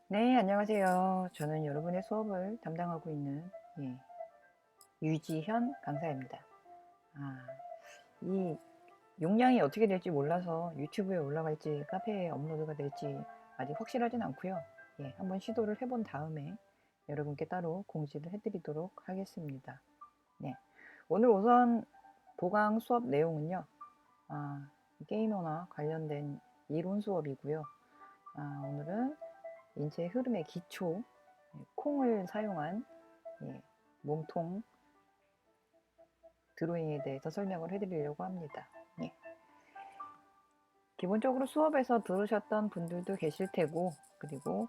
네, 안녕하세요. 저는 여러분의 수업을 담당하고 있는 유지현 강사입니다. 이 용량이 어떻게 될지 몰라서 유튜브에 올라갈지 카페에 업로드가 될지 아직 확실하진 않고요. 한번 시도를 해본 다음에 여러분께 따로 공지를 해드리도록 하겠습니다. 네, 오늘 우선 보강 수업 내용은요. 게이머나 관련된 이론 수업이고요. 오늘은 인체의 흐름의 기초, 콩을 사용한 몸통 드로잉에 대해서 설명을 해드리려고 합니다. 기본적으로 수업에서 들으셨던 분들도 계실 테고, 그리고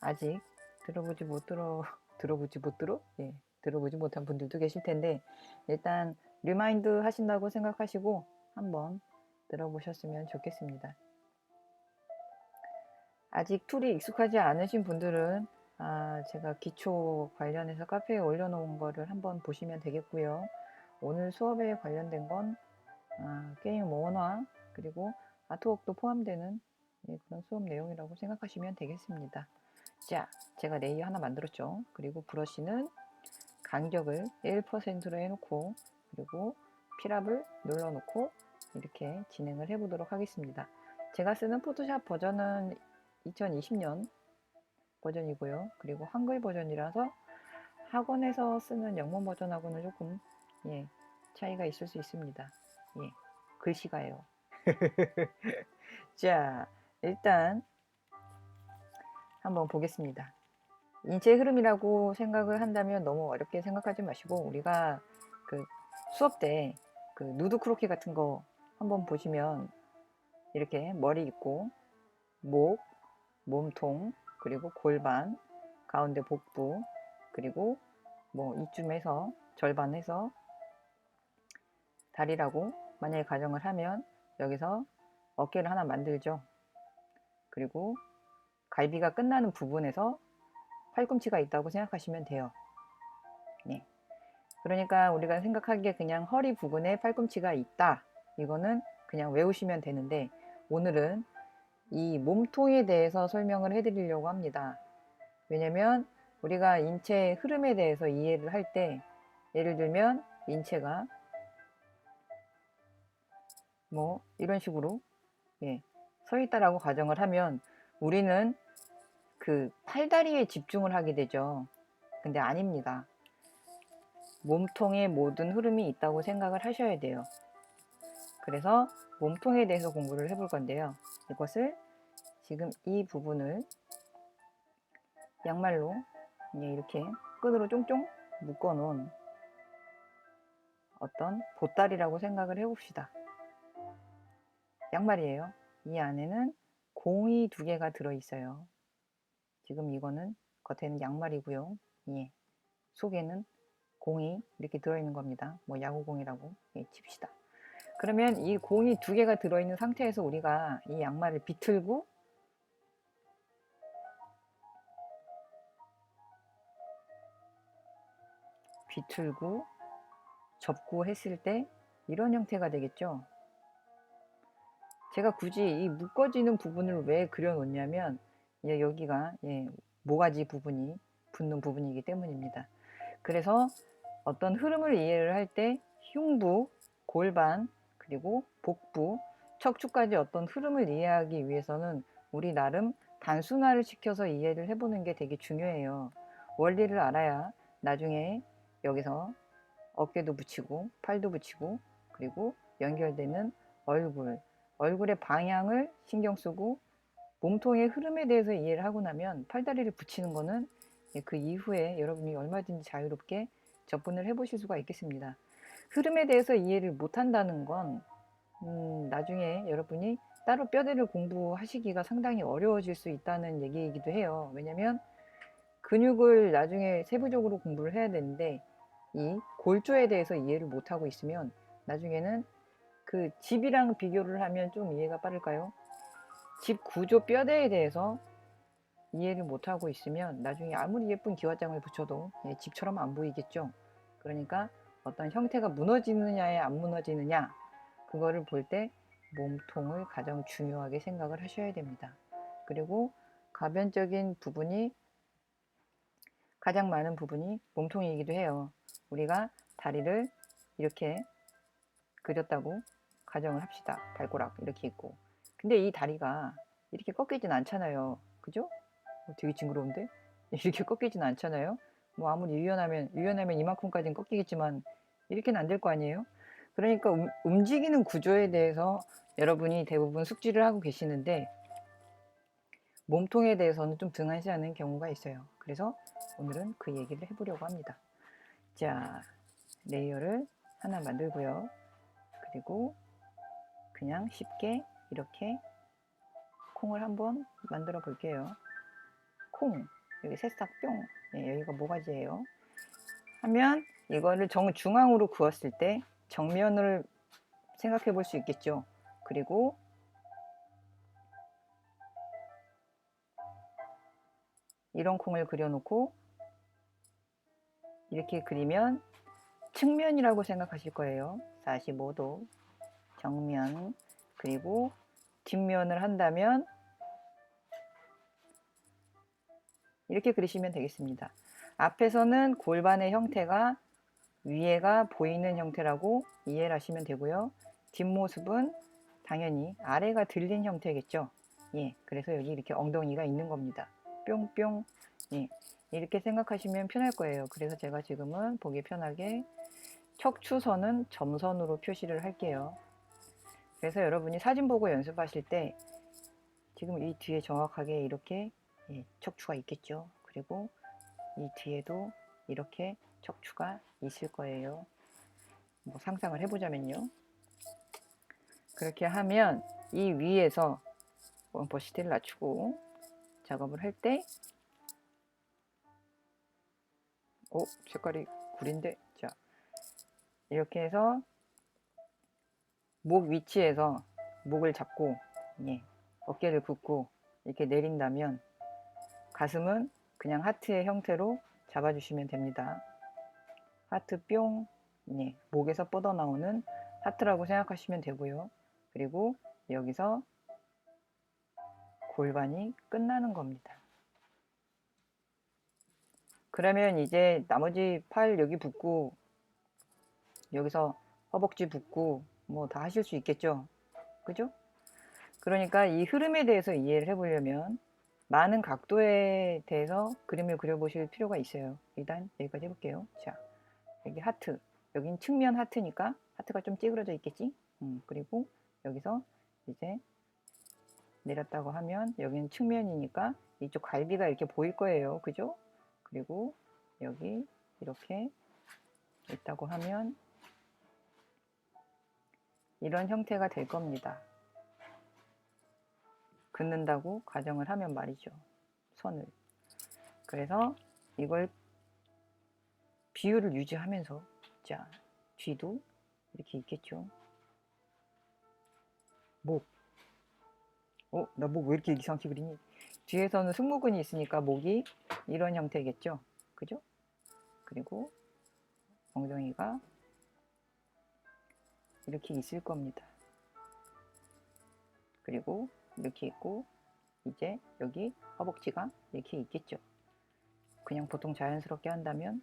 아직 들어보지 못한 분들도 계실 텐데, 일단 리마인드 하신다고 생각하시고 한번 들어보셨으면 좋겠습니다. 아직 툴이 익숙하지 않으신 분들은 제가 기초 관련해서 카페에 올려놓은 거를 한번 보시면 되겠고요. 오늘 수업에 관련된 건 게임 원화 그리고 아트웍도 포함되는 그런 수업 내용이라고 생각하시면 되겠습니다. 자, 제가 레이어 하나 만들었죠. 그리고 브러쉬는 간격을 1%로 해놓고, 그리고 필압을 눌러놓고 이렇게 진행을 해보도록 하겠습니다. 제가 쓰는 포토샵 버전은 2020년 버전이고요. 그리고 한글 버전이라서 학원에서 쓰는 영문 버전하고는 조금 차이가 있을 수 있습니다. 글씨가요. 자, 일단 한번 보겠습니다. 인체 흐름이라고 생각을 한다면 너무 어렵게 생각하지 마시고, 우리가 그 수업 때 그 누드 크로키 같은 거 한번 보시면 이렇게 머리 있고 목, 몸통, 그리고 골반, 가운데 복부, 그리고 뭐 이쯤에서 절반해서 다리라고 만약에 가정을 하면 여기서 어깨를 하나 만들죠. 그리고 갈비가 끝나는 부분에서 팔꿈치가 있다고 생각하시면 돼요. 그러니까 우리가 생각하기에 그냥 허리 부분에 팔꿈치가 있다, 이거는 그냥 외우시면 되는데, 오늘은 이 몸통에 대해서 설명을 해드리려고 합니다. 왜냐면 우리가 인체의 흐름에 대해서 이해를 할 때, 예를 들면 인체가 뭐 이런 식으로 서 있다라고 가정을 하면 우리는 그 팔다리에 집중을 하게 되죠. 근데 아닙니다. 몸통에 모든 흐름이 있다고 생각을 하셔야 돼요. 그래서 몸통에 대해서 공부를 해볼 건데요. 이것을 지금 이 부분을 양말로 이렇게 끈으로 쫑쫑 묶어 놓은 어떤 보따리라고 생각을 해봅시다. 양말이에요. 이 안에는 공이 2개가 들어있어요. 지금 이거는 겉에는 양말이고요. 속에는 공이 이렇게 들어있는 겁니다. 뭐 야구공이라고 칩시다. 그러면 이 공이 2개가 들어있는 상태에서 우리가 이 양말을 비틀고 접고 했을 때 이런 형태가 되겠죠. 제가 굳이 이 묶어지는 부분을 왜 그려 놓냐면 여기가 모가지 부분이 붙는 부분이기 때문입니다. 그래서 어떤 흐름을 이해를 할 때 흉부, 골반, 그리고 복부, 척추까지 어떤 흐름을 이해하기 위해서는 우리 나름 단순화를 시켜서 이해를 해보는 게 되게 중요해요. 원리를 알아야 나중에 여기서 어깨도 붙이고 팔도 붙이고, 그리고 연결되는 얼굴의 방향을 신경 쓰고 몸통의 흐름에 대해서 이해를 하고 나면 팔다리를 붙이는 거는 그 이후에 여러분이 얼마든지 자유롭게 접근을 해보실 수가 있겠습니다. 흐름에 대해서 이해를 못한다는 건 나중에 여러분이 따로 뼈대를 공부하시기가 상당히 어려워질 수 있다는 얘기이기도 해요. 왜냐면 근육을 나중에 세부적으로 공부를 해야 되는데 이 골조에 대해서 이해를 못하고 있으면 나중에는 그 집이랑 비교를 하면 좀 이해가 빠를까요? 집 구조 뼈대에 대해서 이해를 못하고 있으면 나중에 아무리 예쁜 기와장을 붙여도 집처럼 안 보이겠죠. 그러니까 어떤 형태가 무너지느냐에 안 무너지느냐, 그거를 볼 때 몸통을 가장 중요하게 생각을 하셔야 됩니다. 그리고 가변적인 부분이 가장 많은 부분이 몸통이기도 해요. 우리가 다리를 이렇게 그렸다고 가정을 합시다. 발가락 이렇게 있고. 근데 이 다리가 이렇게 꺾이진 않잖아요. 그죠? 되게 징그러운데? 이렇게 꺾이진 않잖아요. 뭐 아무리 유연하면 이만큼까지는 꺾이겠지만 이렇게는 안 될 거 아니에요. 그러니까 움직이는 구조에 대해서 여러분이 대부분 숙지를 하고 계시는데 몸통에 대해서는 좀 등한시하는 경우가 있어요. 그래서 오늘은 그 얘기를 해보려고 합니다. 자, 레이어를 하나 만들고요. 그리고 그냥 쉽게 이렇게 콩을 한번 만들어 볼게요. 콩, 여기 새싹 뿅, 네, 여기가 모가지예요. 하면 이거를 정중앙으로 그었을 때 정면을 생각해 볼 수 있겠죠. 그리고 이런 콩을 그려놓고 이렇게 그리면 측면이라고 생각하실 거예요. 45도 정면, 그리고 뒷면을 한다면 이렇게 그리시면 되겠습니다. 앞에서는 골반의 형태가 위에가 보이는 형태라고 이해를 하시면 되고요. 뒷모습은 당연히 아래가 들린 형태겠죠. 예, 그래서 여기 이렇게 엉덩이가 있는 겁니다. 뿅뿅. 예, 이렇게 생각하시면 편할 거예요. 그래서 제가 지금은 보기 편하게 척추선은 점선으로 표시를 할게요. 그래서 여러분이 사진 보고 연습하실 때 지금 이 뒤에 정확하게 이렇게 척추가 있겠죠. 그리고 이 뒤에도 이렇게 척추가 있을 거예요. 뭐 상상을 해보자면요. 그렇게 하면 이 위에서 원포시티를 낮추고 작업을 할 때 색깔이 구린데, 자, 이렇게 해서 목 위치에서 목을 잡고 어깨를 굽고 이렇게 내린다면 가슴은 그냥 하트의 형태로 잡아주시면 됩니다. 하트 뿅, 목에서 뻗어나오는 하트라고 생각하시면 되고요. 그리고 여기서 골반이 끝나는 겁니다. 그러면 이제 나머지 팔 여기 붓고 여기서 허벅지 붓고 뭐 다 하실 수 있겠죠. 그죠? 그러니까 이 흐름에 대해서 이해를 해보려면 많은 각도에 대해서 그림을 그려보실 필요가 있어요. 일단 여기까지 해볼게요. 자, 여기 하트, 여긴 측면 하트니까 하트가 좀 찌그러져 있겠지. 그리고 여기서 이제 내렸다고 하면 여기는 측면이니까 이쪽 갈비가 이렇게 보일 거예요. 그죠? 그리고 여기 이렇게 있다고 하면 이런 형태가 될 겁니다. 긋는다고 가정을 하면 말이죠. 선을. 그래서 이걸 비율을 유지하면서, 자, 뒤도 이렇게 있겠죠. 목. 나 목 왜 이렇게 이상하게 그리니? 뒤에서는 승모근이 있으니까 목이 이런 형태겠죠. 그죠? 그리고 엉덩이가 이렇게 있을 겁니다. 그리고 이렇게 있고 이제 여기 허벅지가 이렇게 있겠죠. 그냥 보통 자연스럽게 한다면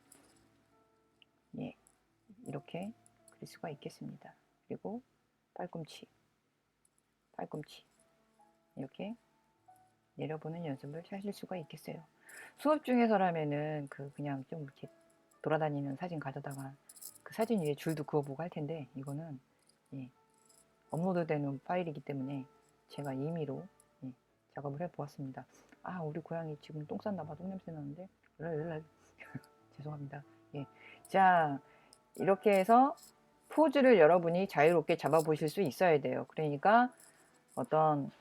이렇게 그릴 수가 있겠습니다. 그리고 팔꿈치 이렇게 내려보는 연습을 하실 수가 있겠어요. 수업 중에서라면은 그냥 좀 이렇게 돌아다니는 사진 가져다가 그 사진 위에 줄도 그어보고 할 텐데 이거는 업로드되는 파일이기 때문에 제가 임의로 작업을 해보았습니다. 우리 고양이 지금 똥 쌌나봐. 똥냄새 나는데 죄송합니다. 자, 이렇게 해서 포즈를 여러분이 자유롭게 잡아보실 수 있어야 돼요. 그러니까 어떤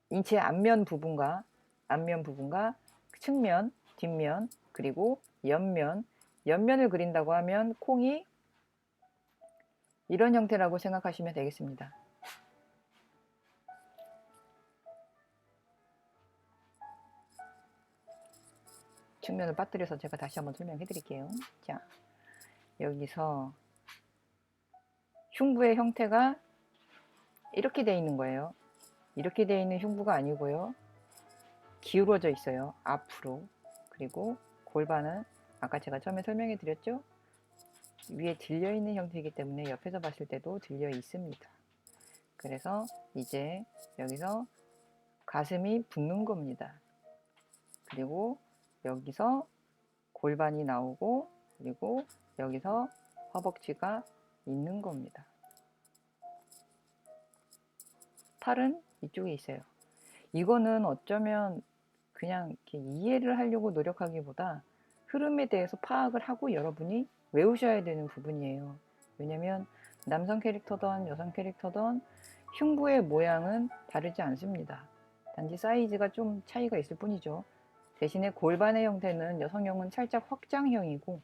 인체 앞면 부분과 측면, 뒷면, 그리고 옆면을 그린다고 하면 콩이 이런 형태라고 생각하시면 되겠습니다. 측면을 빠뜨려서 제가 다시 한번 설명해 드릴게요. 자, 여기서 흉부의 형태가 이렇게 되어 있는 거예요. 이렇게 되어 있는 흉부가 아니고요. 기울어져 있어요. 앞으로. 그리고 골반은 아까 제가 처음에 설명해 드렸죠? 위에 들려 있는 형태이기 때문에 옆에서 봤을 때도 들려 있습니다. 그래서 이제 여기서 가슴이 붓는 겁니다. 그리고 여기서 골반이 나오고, 그리고 여기서 허벅지가 있는 겁니다. 팔은 이쪽에 있어요. 이거는 어쩌면 그냥 이렇게 이해를 하려고 노력하기보다 흐름에 대해서 파악을 하고 여러분이 외우셔야 되는 부분이에요. 왜냐면 남성 캐릭터든 여성 캐릭터든 흉부의 모양은 다르지 않습니다. 단지 사이즈가 좀 차이가 있을 뿐이죠. 대신에 골반의 형태는 여성형은 살짝 확장형이고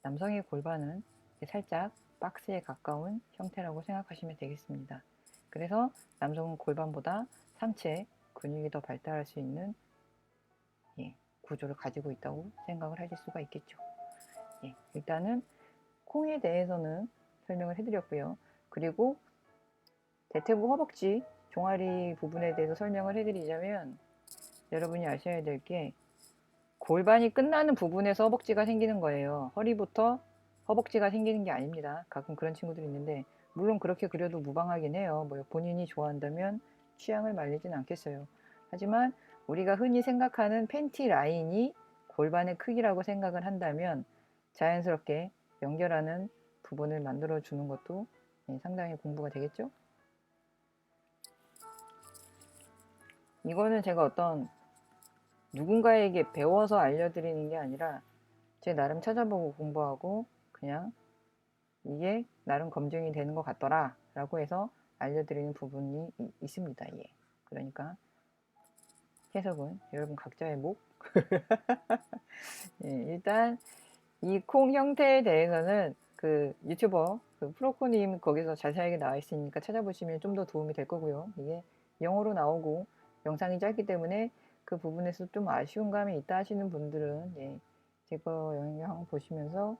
남성의 골반은 살짝 박스에 가까운 형태라고 생각하시면 되겠습니다. 그래서 남성은 골반보다 상체 근육이 더 발달할 수 있는 구조를 가지고 있다고 생각을 하실 수가 있겠죠. 일단은 콩에 대해서는 설명을 해드렸고요. 그리고 대퇴부 허벅지 종아리 부분에 대해서 설명을 해드리자면 여러분이 아셔야 될 게 골반이 끝나는 부분에서 허벅지가 생기는 거예요. 허리부터 허벅지가 생기는 게 아닙니다. 가끔 그런 친구들이 있는데 물론 그렇게 그려도 무방하긴 해요. 뭐 본인이 좋아한다면 취향을 말리진 않겠어요. 하지만 우리가 흔히 생각하는 팬티 라인이 골반의 크기라고 생각을 한다면 자연스럽게 연결하는 부분을 만들어 주는 것도 상당히 공부가 되겠죠. 이거는 제가 어떤 누군가에게 배워서 알려드리는 게 아니라 제 나름 찾아보고 공부하고 그냥 이게 나름 검증이 되는 것 같더라 라고 해서 알려드리는 부분이 있습니다. 예. 그러니까 해석은 여러분 각자의 목. 예, 일단 이 콩 형태에 대해서는 그 유튜버 그 프로코님 거기서 자세하게 나와 있으니까 찾아보시면 좀 더 도움이 될 거고요. 이게 영어로 나오고 영상이 짧기 때문에 그 부분에서 좀 아쉬운 감이 있다 하시는 분들은 제거 영상 보시면서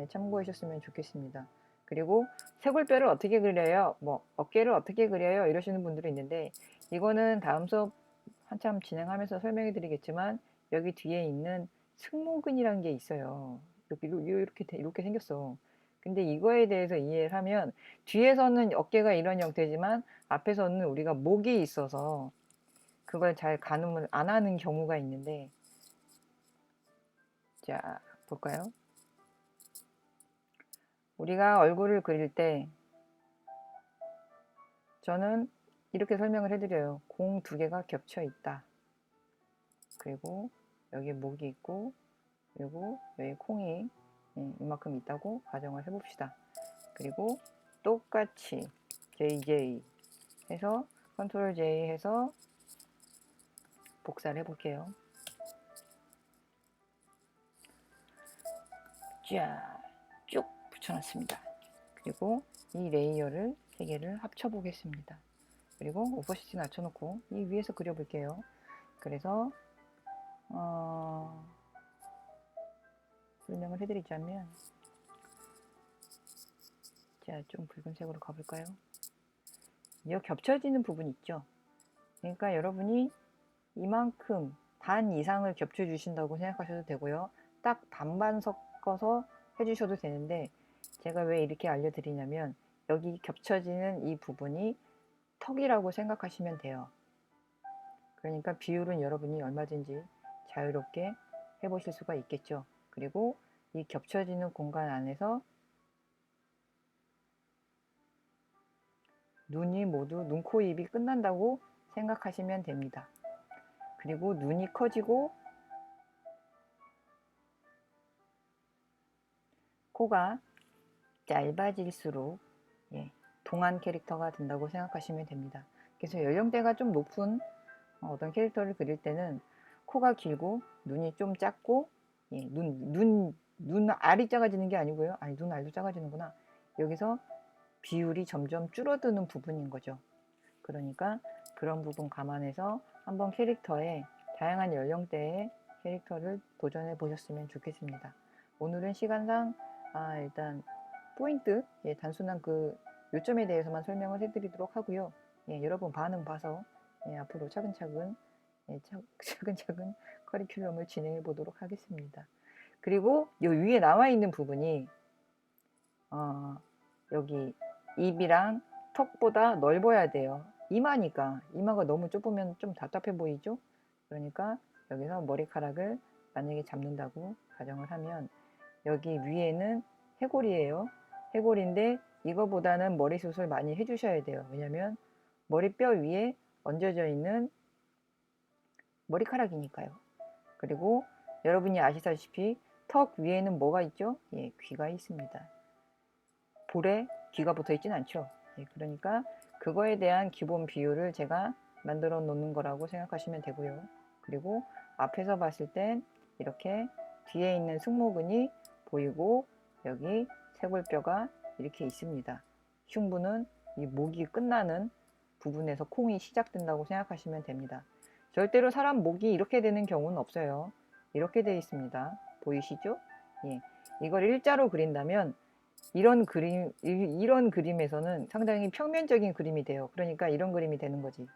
참고해 주셨으면 좋겠습니다. 그리고 쇄골뼈를 어떻게 그려요? 뭐 어깨를 어떻게 그려요? 이러시는 분들이 있는데 이거는 다음 수업 한참 진행하면서 설명해 드리겠지만 여기 뒤에 있는 승모근이라는 게 있어요. 이렇게 생겼어. 근데 이거에 대해서 이해를 하면 뒤에서는 어깨가 이런 형태지만 앞에서는 우리가 목이 있어서 그걸 잘 가늠을 안 하는 경우가 있는데 자 볼까요? 우리가 얼굴을 그릴 때 저는 이렇게 설명을 해드려요. 공 두 개가 겹쳐 있다. 그리고 여기 목이 있고 그리고 여기 콩이 이만큼 있다고 가정을 해봅시다. 그리고 똑같이 JJ 해서 컨트롤 J 해서 복사를 해볼게요. 자, 쭉 붙여놨습니다. 그리고 이 레이어를 3개를 합쳐보겠습니다. 그리고 오퍼시티 낮춰놓고 이 위에서 그려볼게요. 그래서 설명을 해드리자면 자, 좀 붉은색으로 가볼까요? 이 겹쳐지는 부분 있죠? 그러니까 여러분이 이만큼 반 이상을 겹쳐 주신다고 생각하셔도 되고요. 딱 반반 섞어서 해주셔도 되는데 제가 왜 이렇게 알려드리냐면 여기 겹쳐지는 이 부분이 턱이라고 생각하시면 돼요. 그러니까 비율은 여러분이 얼마든지 자유롭게 해보실 수가 있겠죠. 그리고 이 겹쳐지는 공간 안에서 눈이 모두 눈, 코, 입이 끝난다고 생각하시면 됩니다. 그리고 눈이 커지고 코가 짧아질수록 동안 캐릭터가 된다고 생각하시면 됩니다. 그래서 연령대가 좀 높은 어떤 캐릭터를 그릴 때는 코가 길고 눈이 좀 작고 눈 알이 작아지는 게 아니고요. 아니 눈 알도 작아지는구나. 여기서 비율이 점점 줄어드는 부분인 거죠. 그러니까 그런 부분 감안해서 한번 캐릭터에 다양한 연령대의 캐릭터를 도전해 보셨으면 좋겠습니다. 오늘은 시간상 일단 포인트 단순한 그 요점에 대해서만 설명을 해드리도록 하고요. 여러분 반응 봐서 앞으로 차근차근 예, 차근차근 커리큘럼을 진행해 보도록 하겠습니다. 그리고 요 위에 나와 있는 부분이 여기 입이랑 턱보다 넓어야 돼요. 이마니까. 이마가 너무 좁으면 좀 답답해 보이죠? 그러니까 여기서 머리카락을 만약에 잡는다고 가정을 하면 여기 위에는 해골이에요. 해골인데 이거보다는 머리숱을 많이 해주셔야 돼요. 왜냐면 머리뼈 위에 얹어져 있는 머리카락이니까요. 그리고 여러분이 아시다시피 턱 위에는 뭐가 있죠? 예, 귀가 있습니다. 볼에 귀가 붙어 있진 않죠. 예, 그러니까 그거에 대한 기본 비율을 제가 만들어 놓는 거라고 생각하시면 되고요. 그리고 앞에서 봤을 땐 이렇게 뒤에 있는 승모근이 보이고 여기 쇄골뼈가 이렇게 있습니다. 흉부는 이 목이 끝나는 부분에서 콩이 시작된다고 생각하시면 됩니다. 절대로 사람 목이 이렇게 되는 경우는 없어요. 이렇게 되어 있습니다. 보이시죠? 예, 이걸 일자로 그린다면 이런 그림에서는 상당히 평면적인 그림이 돼요. 그러니까 이런 그림이 되는 거지.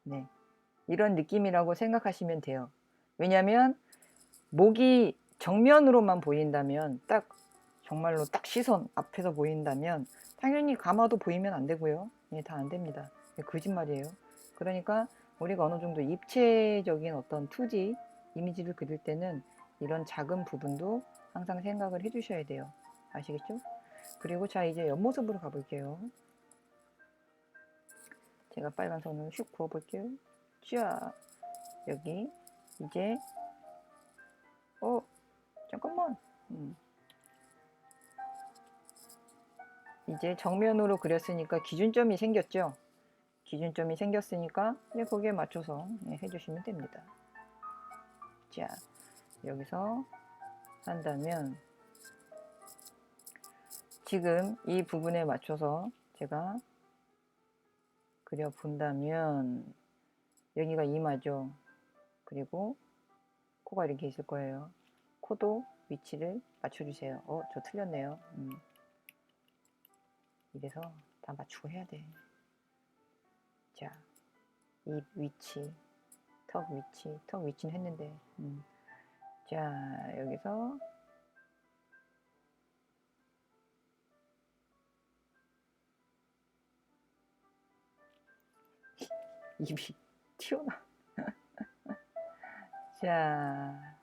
네, 이런 느낌이라고 생각하시면 돼요. 왜냐하면 목이 정면으로만 보인다면 딱 정말로 딱 시선 앞에서 보인다면 당연히 가마도 보이면 안 되고요. 예, 다 안 됩니다. 거짓말이에요. 그러니까 우리가 어느 정도 입체적인 어떤 2D 이미지를 그릴 때는 이런 작은 부분도 항상 생각을 해 주셔야 돼요. 아시겠죠? 그리고 자, 이제 옆모습으로 가볼게요. 제가 빨간 선을 슉 그어 볼게요. 자, 여기 이제 잠깐만. 이제 정면으로 그렸으니까 기준점이 생겼죠. 기준점이 생겼으니까 이제 거기에 맞춰서 해주시면 됩니다. 자, 여기서 한다면 지금 이 부분에 맞춰서 제가 그려 본다면 여기가 이마죠. 그리고 코가 이렇게 있을 거예요. 코도 위치를 맞춰주세요. 저 틀렸네요. 이래서 다 맞추고 해야 돼. 자, 입 위치, 턱 위치는 했는데. 자, 여기서 입이 튀어나. 자,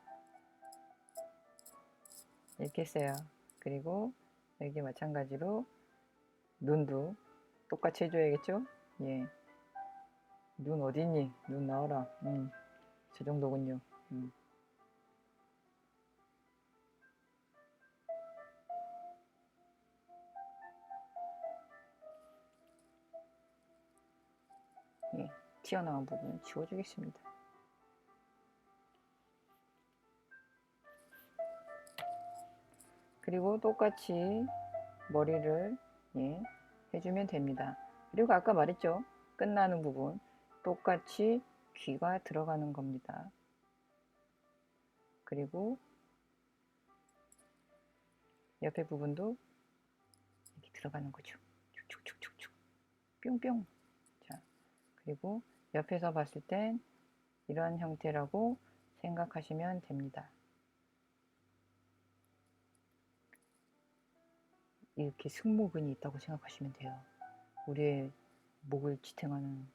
이렇게 했어요. 그리고 여기 마찬가지로 눈도 똑같이 해줘야겠죠? 예. 눈 어딨니? 눈 나와라. 저 정도군요. 예. 튀어나온 부분은 지워주겠습니다. 그리고 똑같이 머리를 해주면 됩니다. 그리고 아까 말했죠? 끝나는 부분 똑같이 귀가 들어가는 겁니다. 그리고 옆에 부분도 이렇게 들어가는 거죠. 축축축축축 뿅뿅. 자, 그리고 옆에서 봤을 땐 이런 형태라고 생각하시면 됩니다. 이렇게 승모근이 있다고 생각하시면 돼요. 우리의 목을 지탱하는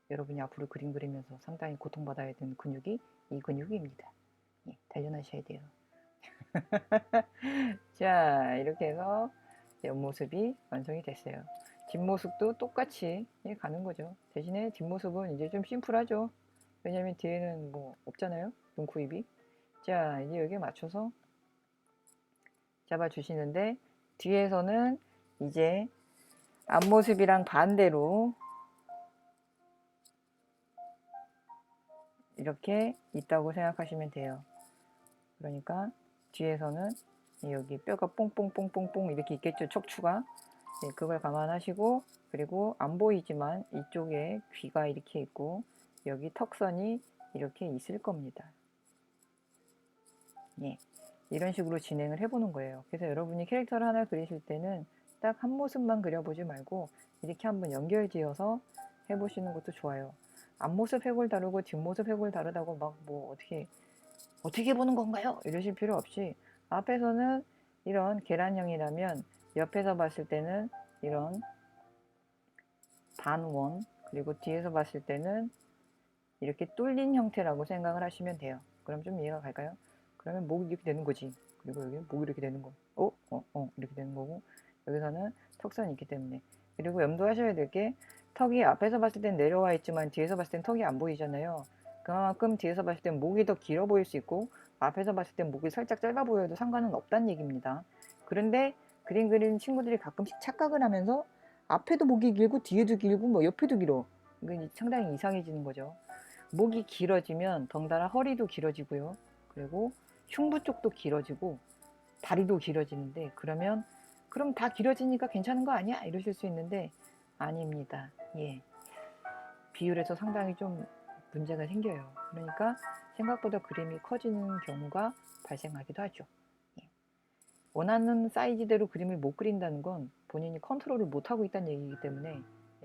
여러분이 앞으로 그림 그리면서 상당히 고통받아야 되는 근육이 이 근육입니다. 단련하셔야 돼요. 자, 이렇게 해서 옆모습이 완성이 됐어요. 뒷모습도 똑같이 가는 거죠. 대신에 뒷모습은 이제 좀 심플하죠. 왜냐면 뒤에는 뭐 없잖아요. 눈, 코, 입이. 자, 이제 여기에 맞춰서 잡아주시는데 뒤에서는 이제 앞모습이랑 반대로 이렇게 있다고 생각하시면 돼요. 그러니까 뒤에서는 여기 뼈가 뽕뽕뽕뽕뽕 이렇게 있겠죠. 척추가. 그걸 감안하시고 그리고 안 보이지만 이쪽에 귀가 이렇게 있고 여기 턱선이 이렇게 있을 겁니다. 이런 식으로 진행을 해보는 거예요. 그래서 여러분이 캐릭터를 하나 그리실 때는 딱 한 모습만 그려보지 말고 이렇게 한번 연결지어서 해보시는 것도 좋아요. 앞모습 회골 다르고 뒷모습 회골 다르다고 막 뭐 어떻게 보는 건가요? 이러실 필요 없이 앞에서는 이런 계란형이라면 옆에서 봤을 때는 이런 반원, 그리고 뒤에서 봤을 때는 이렇게 뚫린 형태라고 생각을 하시면 돼요. 그럼 좀 이해가 갈까요? 그러면 목이 이렇게 되는 거지. 그리고 여기 목이 이렇게 되는 거. 이렇게 되는 거고, 여기서는 턱선이 있기 때문에. 그리고 염두하셔야 될 게, 턱이 앞에서 봤을 땐 내려와 있지만 뒤에서 봤을 땐 턱이 안 보이잖아요. 그만큼 뒤에서 봤을 땐 목이 더 길어 보일 수 있고, 앞에서 봤을 땐 목이 살짝 짧아 보여도 상관은 없다는 얘기입니다. 그런데 그림 그리는 친구들이 가끔씩 착각을 하면서 앞에도 목이 길고 뒤에도 길고 뭐 옆에도 길어. 이건 상당히 이상해지는 거죠. 목이 길어지면 덩달아 허리도 길어지고요. 그리고 흉부 쪽도 길어지고 다리도 길어지는데, 그럼 다 길어지니까 괜찮은 거 아니야? 이러실 수 있는데 아닙니다. 예. 비율에서 상당히 좀 문제가 생겨요. 그러니까 생각보다 그림이 커지는 경우가 발생하기도 하죠. 예. 원하는 사이즈대로 그림을 못 그린다는 건 본인이 컨트롤을 못하고 있다는 얘기이기 때문에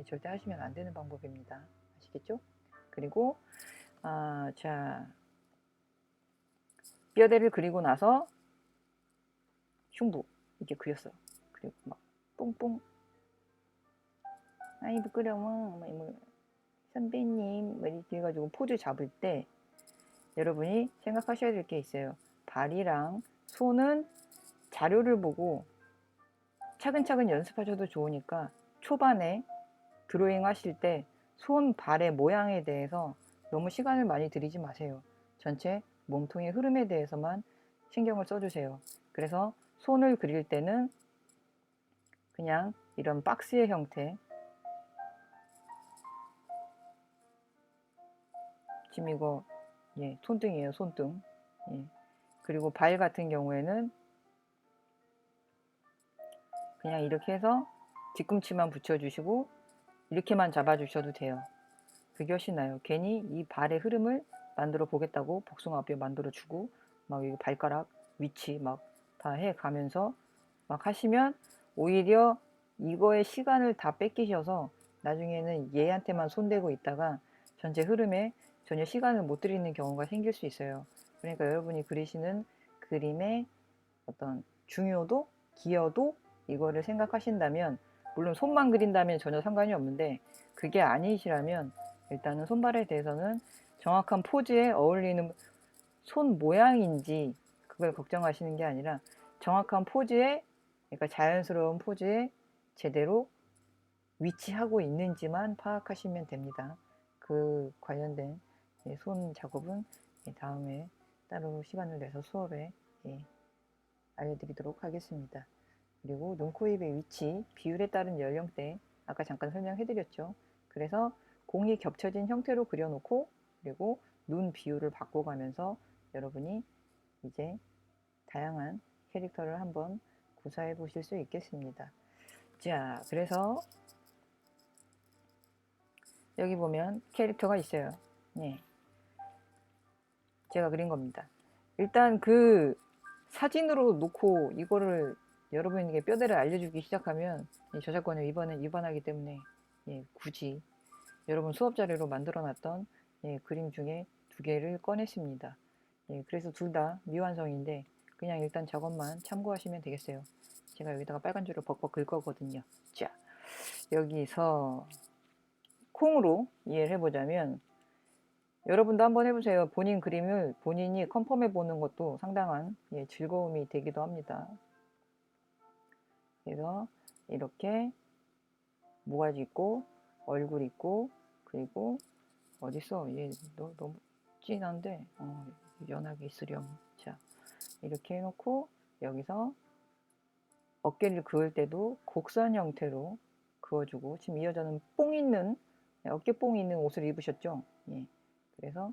절대 하시면 안 되는 방법입니다. 아시겠죠? 그리고 자, 뼈대를 그리고 나서 흉부 이렇게 그렸어요. 그리고 막 뽕뽕, 아이 부끄러워, 뭐, 선배님 뭐 이렇게 해가지고 포즈 잡을 때 여러분이 생각하셔야 될 게 있어요. 발이랑 손은 자료를 보고 차근차근 연습하셔도 좋으니까 초반에 드로잉 하실 때 손, 발의 모양에 대해서 너무 시간을 많이 들이지 마세요. 전체 몸통의 흐름에 대해서만 신경을 써주세요. 그래서 손을 그릴 때는 그냥 이런 박스의 형태, 지금 이거 손등이에요. 손등. 그리고 발 같은 경우에는 그냥 이렇게 해서 뒤꿈치만 붙여주시고 이렇게만 잡아주셔도 돼요. 그게 훨씬 나아요. 괜히 이 발의 흐름을 만들어 보겠다고 복숭아뼈 만들어주고 막 여기 발가락 위치 막 다 해가면서 막 하시면 오히려 이거의 시간을 다 뺏기셔서 나중에는 얘한테만 손대고 있다가 전체 흐름에 전혀 시간을 못 들이는 경우가 생길 수 있어요. 그러니까 여러분이 그리시는 그림의 어떤 중요도, 기여도 이거를 생각하신다면, 물론 손만 그린다면 전혀 상관이 없는데 그게 아니시라면 일단은 손발에 대해서는 정확한 포즈에 어울리는 손 모양인지 그걸 걱정하시는 게 아니라 정확한 포즈에, 그러니까 자연스러운 포즈에 제대로 위치하고 있는지만 파악하시면 됩니다. 그 관련된 손 작업은 다음에 따로 시간을 내서 수업에 알려드리도록 하겠습니다. 그리고 눈, 코, 입의 위치, 비율에 따른 연령대 아까 잠깐 설명해드렸죠. 그래서 공이 겹쳐진 형태로 그려놓고 그리고 눈 비율을 바꿔가면서 여러분이 이제 다양한 캐릭터를 한번 구사해 보실 수 있겠습니다. 자, 그래서 여기 보면 캐릭터가 있어요. 제가 그린 겁니다. 일단 그 사진으로 놓고 이거를 여러분에게 뼈대를 알려주기 시작하면 저작권을 위반하기 때문에 굳이 여러분 수업 자료로 만들어 놨던 그림 중에 2개를 꺼냈습니다. 그래서 둘 다 미완성인데 그냥 일단 저것만 참고하시면 되겠어요. 제가 여기다가 빨간 줄을 벅벅 긁 거거든요. 자, 여기서 콩으로 이해를 해보자면 여러분도 한번 해보세요. 본인 그림을 본인이 컨펌해 보는 것도 상당한 즐거움이 되기도 합니다. 그래서 이렇게 모가지 있고 얼굴 있고 그리고 어딨어? 얘 너무 진한데 연하게 있으렴. 자, 이렇게 해놓고 여기서 어깨를 그을 때도 곡선 형태로 그어주고, 지금 이 여자는 뽕 있는 어깨 뽕이 있는 옷을 입으셨죠? 그래서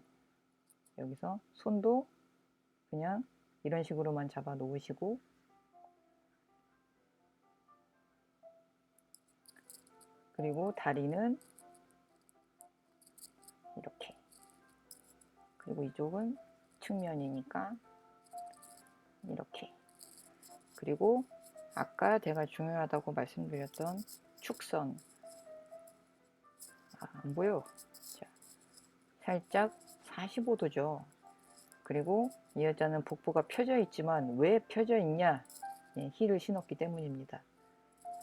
여기서 손도 그냥 이런 식으로만 잡아 놓으시고 그리고 다리는 이렇게, 그리고 이쪽은 측면이니까 이렇게, 그리고 아까 제가 중요하다고 말씀드렸던 축선. 안 보여. 자, 살짝 45도죠. 그리고 이 여자는 복부가 펴져 있지만 왜 펴져 있냐? 예, 힐을 신었기 때문입니다.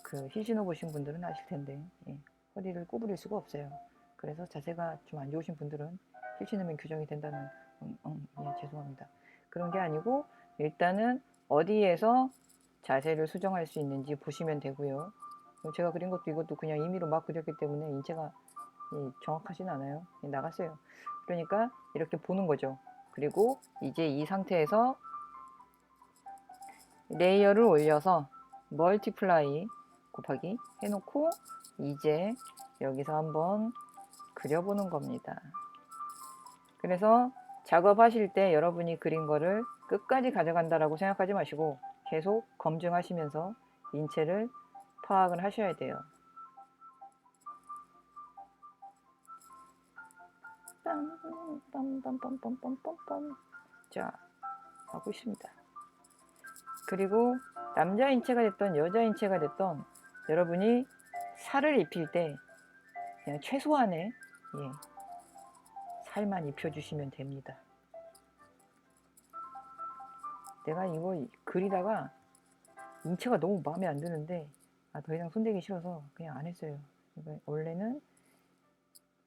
그 힐 신어 보신 분들은 아실 텐데, 예, 허리를 구부릴 수가 없어요. 그래서 자세가 좀 안 좋으신 분들은 힐 신으면 교정이 된다는, 예, 죄송합니다. 그런 게 아니고 일단은 어디에서 자세를 수정할 수 있는지 보시면 되고요. 제가 그린 것도 이것도 그냥 임의로 막 그렸기 때문에 인체가, 예, 정확하진 않아요. 예, 나갔어요. 그러니까 이렇게 보는 거죠. 그리고 이제 이 상태에서 레이어를 올려서 멀티플라이 곱하기 해놓고 이제 여기서 한번 그려보는 겁니다. 그래서 작업하실 때 여러분이 그린 거를 끝까지 가져간다라고 생각하지 마시고 계속 검증하시면서 인체를 파악을 하셔야 돼요. 빰빰빰빰빰빰빰빰. 자, 하고 있습니다. 그리고 남자 인체가 됐던 여자 인체가 됐던 여러분이 살을 입힐 때 그냥 최소한의, 예, 살만 입혀주시면 됩니다. 내가 이거 그리다가 인체가 너무 마음에 안 드는데 더 이상 손대기 싫어서 그냥 안 했어요. 그러니까 원래는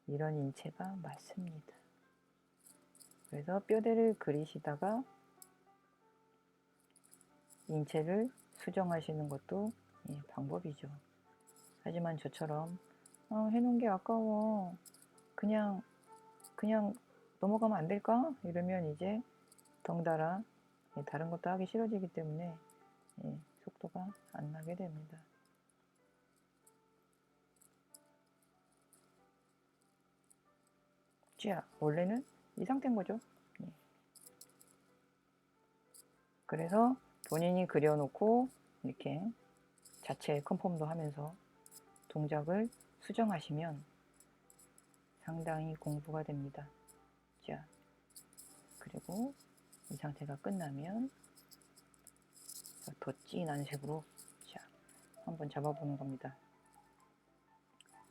이런 인체가 맞습니다. 그래서 뼈대를 그리시다가 인체를 수정하시는 것도, 예, 방법이죠. 하지만 저처럼 해놓은 게 아까워, 그냥 넘어가면 안 될까? 이러면 이제 덩달아, 예, 다른 것도 하기 싫어지기 때문에, 예, 속도가 안 나게 됩니다. 자, 원래는 이 상태인 거죠. 예. 그래서 본인이 그려놓고 이렇게 자체 컨펌도 하면서 동작을 수정하시면 상당히 공부가 됩니다. 자, 그리고 이 상태가 끝나면 더 진한 색으로, 자, 한번 잡아보는 겁니다.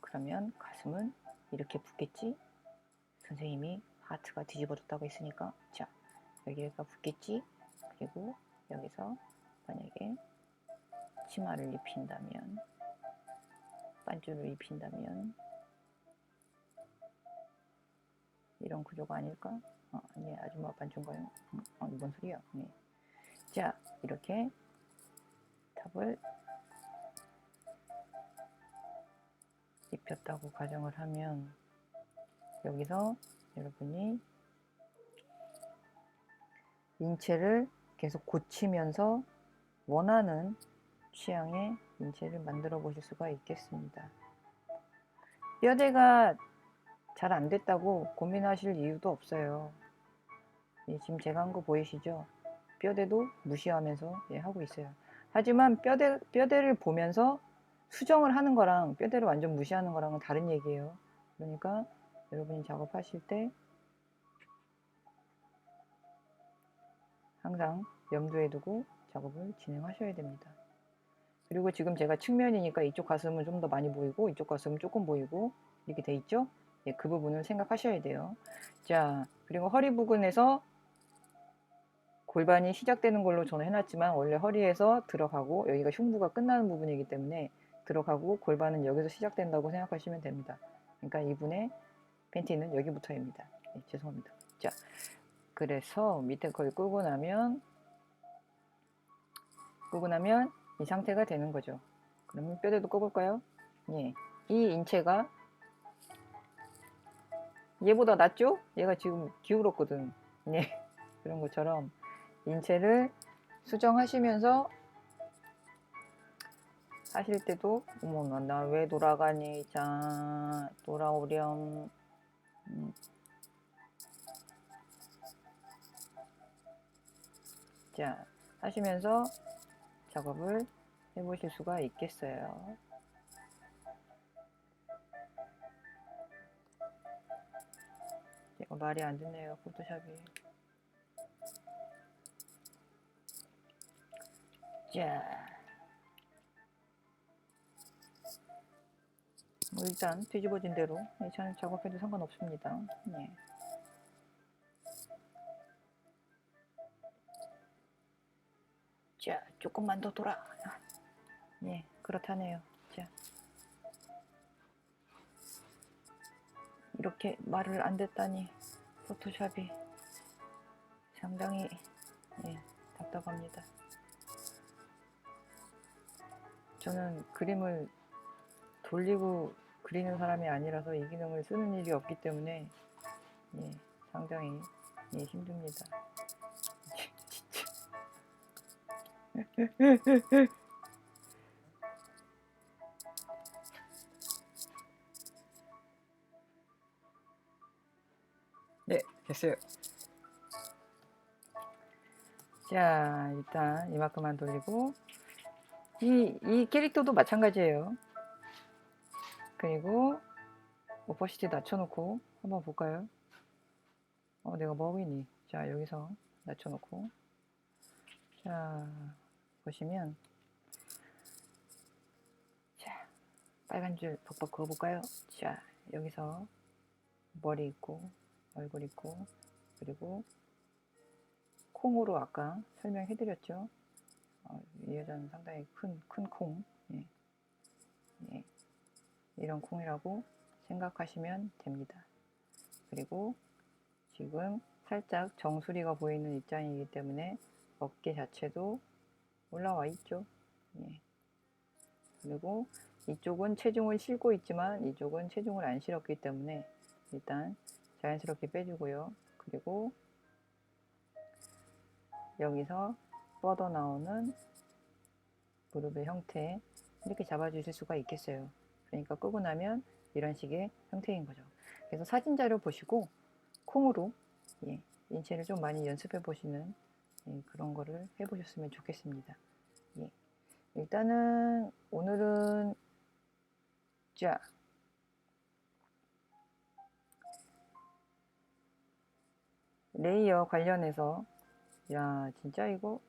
그러면 가슴은 이렇게 붙겠지? 선생님이 하트가 뒤집어졌다고 했으니까, 자, 여기가 붙겠지? 그리고 여기서 만약에 치마를 입힌다면, 반줄을 입힌다면 이런 구조가 아닐까? 아니, 아줌마 반줄인가요? 뭔 소리야? 네. 자, 이렇게 탑을 입혔다고 가정을 하면 여기서 여러분이 인체를 계속 고치면서 원하는 취향의 인체를 만들어 보실 수가 있겠습니다. 뼈대가 잘 안 됐다고 고민하실 이유도 없어요. 지금 제가 한 거 보이시죠? 뼈대도 무시하면서, 예, 하고 있어요. 하지만 뼈대를 보면서 수정을 하는 거랑 뼈대를 완전 무시하는 거랑은 다른 얘기예요. 그러니까 여러분이 작업하실 때 항상 염두에 두고 작업을 진행하셔야 됩니다. 그리고 지금 제가 측면이니까 이쪽 가슴은 좀 더 많이 보이고 이쪽 가슴은 조금 보이고 이렇게 돼 있죠? 예, 그 부분을 생각하셔야 돼요. 자, 그리고 허리 부근에서 골반이 시작되는 걸로 저는 해놨지만 원래 허리에서 들어가고 여기가 흉부가 끝나는 부분이기 때문에 들어가고 골반은 여기서 시작된다고 생각하시면 됩니다. 그러니까 이분의 팬티는 여기부터입니다. 네, 죄송합니다. 자, 그래서 밑에 걸 끄고 나면 이 상태가 되는 거죠. 그러면 뼈대도 꼽을까요? 예, 이 인체가 얘보다 낫죠? 얘가 지금 기울었거든. 예, 그런 것처럼 인체를 수정하시면서 하실 때도 어머나 나 왜 돌아가니, 자 돌아오렴. 자, 하시면서 작업을 해보실 수가 있겠어요. 말이 안 듣네요, 포토샵이. 자, 뭐 일단 뒤집어진 대로 작업해도 상관없습니다. 예. 자, 조금만 더 돌아. 예, 그렇다네요. 자, 이렇게 말을 안 듣다니 포토샵이 상당히 답답합니다. 저는 그림을 돌리고 그리는 사람이 아니라서 이 기능을 쓰는 일이 없기 때문에 상당히 힘듭니다. 네, 됐어요. 자, 일단 이만큼만 돌리고 이 캐릭터도 마찬가지예요. 그리고 오퍼시티 낮춰놓고 한번 볼까요? 내가 뭐하고 있니? 자, 여기서 낮춰놓고 자, 보시면 자, 빨간 줄 벅벅 그어볼까요? 자, 여기서 머리 있고 얼굴 있고 그리고 콩으로 아까 설명해드렸죠. 이 여자는 상당히 큰 콩. 이런 콩이라고 생각하시면 됩니다. 그리고 지금 살짝 정수리가 보이는 입장이기 때문에 어깨 자체도 올라와 있죠. 그리고 이쪽은 체중을 실고 있지만 이쪽은 체중을 안 실었기 때문에 일단 자연스럽게 빼주고요. 그리고 여기서 뻗어나오는 무릎의 형태 이렇게 잡아주실 수가 있겠어요. 그러니까 끄고 나면 이런 식의 형태인 거죠. 그래서 사진 자료 보시고 콩으로 인체를 좀 많이 연습해 보시는 그런 거를 해 보셨으면 좋겠습니다. 일단은 오늘은 자, 레이어 관련해서 야 진짜 이거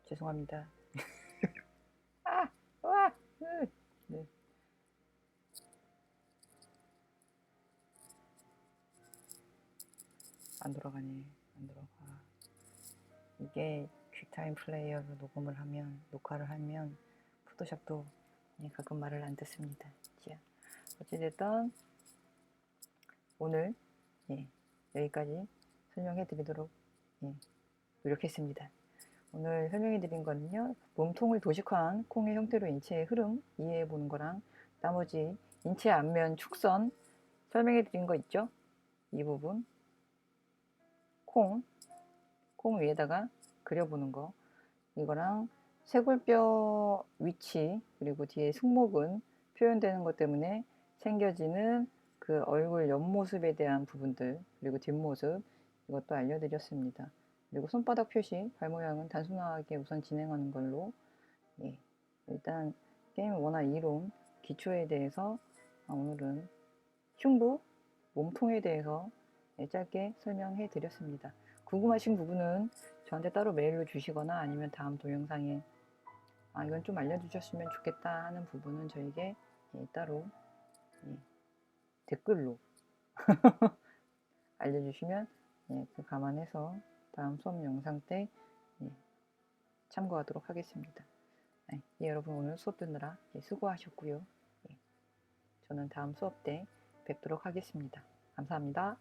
죄송합니다. 네. 안 돌아가네. 안 돌아가. 이게 퀵타임 플레이어로 녹화를 하면 포토샵도 가끔 말을 안 듣습니다. 자, 어찌됐든 오늘 여기까지 설명해 드리도록 노력했습니다. 오늘 설명해 드린 거는요, 몸통을 도식화한 콩의 형태로 인체의 흐름 이해해 보는 거랑 나머지 인체 앞면 축선 설명해 드린 거 있죠? 이 부분 콩 위에다가 그려보는 거, 이거랑 쇄골뼈 위치 그리고 뒤에 승모근 표현되는 것 때문에 생겨지는 그 얼굴 옆모습에 대한 부분들 그리고 뒷모습 이것도 알려드렸습니다. 그리고 손바닥 표시 발 모양은 단순하게 우선 진행하는 걸로 일단 게임 원화 이론 기초에 대해서 오늘은 흉부 몸통에 대해서 짧게 설명해 드렸습니다. 궁금하신 부분은 저한테 따로 메일로 주시거나 아니면 다음 동영상에 이건 좀 알려주셨으면 좋겠다 하는 부분은 저에게 따로 댓글로 알려주시면 그 감안해서 다음 수업 영상 때 참고하도록 하겠습니다. 여러분 오늘 수업 듣느라 수고하셨고요. 저는 다음 수업 때 뵙도록 하겠습니다. 감사합니다.